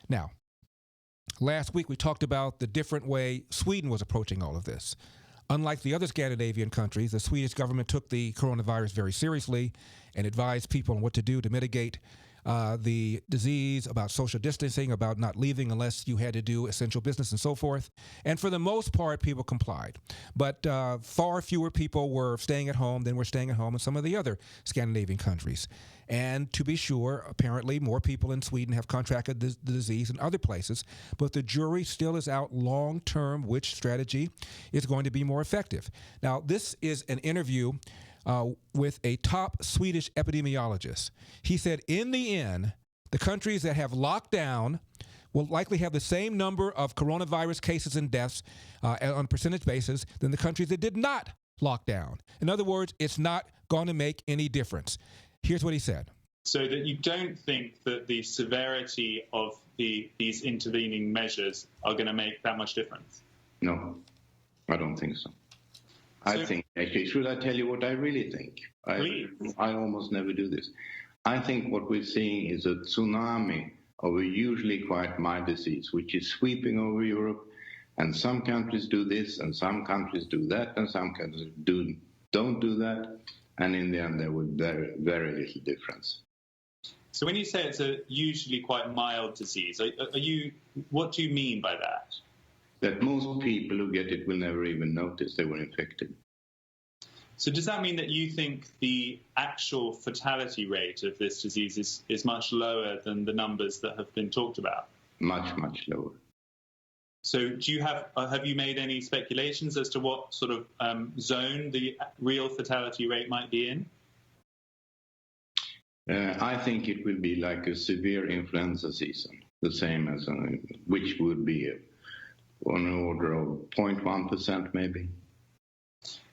Now, last week we talked about the different way Sweden was approaching all of this. Unlike the other Scandinavian countries, the Swedish government took the coronavirus very seriously and advised people on what to do to mitigate the disease, about social distancing, about not leaving unless you had to do essential business and so forth. And for the most part, people complied. But far fewer people were staying at home than were staying at home in some of the other Scandinavian countries. And to be sure, apparently more people in Sweden have contracted the disease in other places, but the jury still is out long-term which strategy is going to be more effective. Now, this is an interview with a top Swedish epidemiologist. He said, in the end, the countries that have locked down will likely have the same number of coronavirus cases and deaths on a percentage basis than the countries that did not lock down. In other words, it's not going to make any difference. Here's what he said. So that you don't think that the severity of these intervening measures are going to make that much difference? No, I don't think so. I think, actually, should I tell you what I really think? Please. I almost never do this. I think what we're seeing is a tsunami of a usually quite mild disease, which is sweeping over Europe. And some countries do this, and some countries do that, and some countries don't do that. And in the end, there will be very, very little difference. So when you say it's a usually quite mild disease, what do you mean by that? That most people who get it will never even notice they were infected. So does that mean that you think the actual fatality rate of this disease is much lower than the numbers that have been talked about? Much, much lower. So do you have you made any speculations as to what sort of zone the real fatality rate might be in? I think it will be like a severe influenza season, the same as which would be on an order of 0.1% maybe.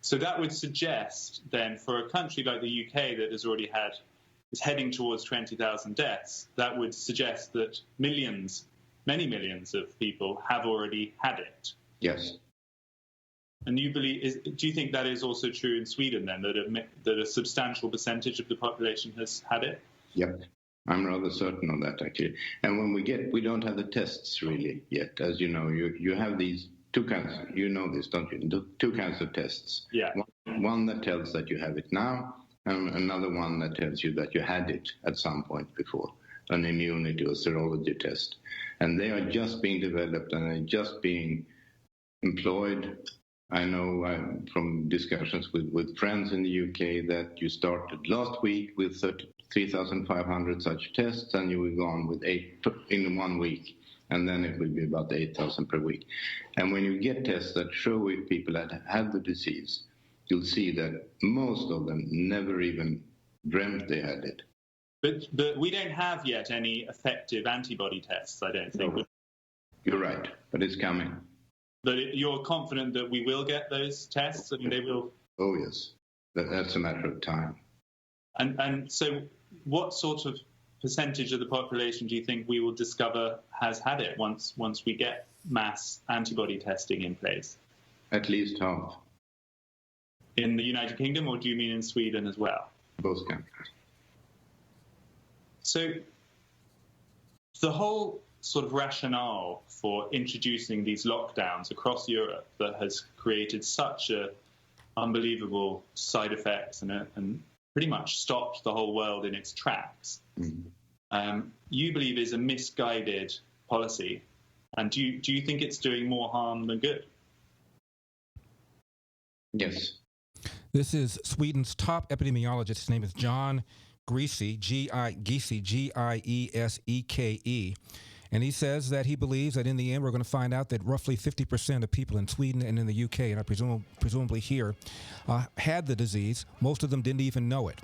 So that would suggest then for a country like the UK that is heading towards 20,000 deaths, that would suggest that many millions of people have already had it. Yes. And do you think that is also true in Sweden then, that a substantial percentage of the population has had it? Yep. I'm rather certain of that, actually. And when we don't have the tests really yet. As you know, you have these two kinds, you know this, don't you? Two kinds of tests. Yeah. One that tells that you have it now, and another one that tells you that you had it at some point before, an immunity or serology test. And they are just being developed and they're just being employed. I know from discussions with friends in the UK that you started last week with 3,500 such tests, and you will go on with 8 in 1 week, and then it will be about 8,000 per week. And when you get tests that show if people had the disease, you'll see that most of them never even dreamt they had it. But we don't have yet any effective antibody tests, I don't think. No. You're right, but it's coming. But you're confident that we will get those tests? I mean, they will. Oh, yes. That's a matter of time. And so what sort of percentage of the population do you think we will discover has had it once we get mass antibody testing in place? At least half. In the United Kingdom, or do you mean in Sweden as well? Both countries. So the whole sort of rationale for introducing these lockdowns across Europe that has created such unbelievable side effects and pretty much stopped the whole world in its tracks, you believe is a misguided policy. And do you think it's doing more harm than good? Yes. This is Sweden's top epidemiologist. His name is John Gieseke, Gieseke. And he says that he believes that in the end we're going to find out that roughly 50% of people in Sweden and in the UK, and I presumably here, had the disease. Most of them didn't even know it.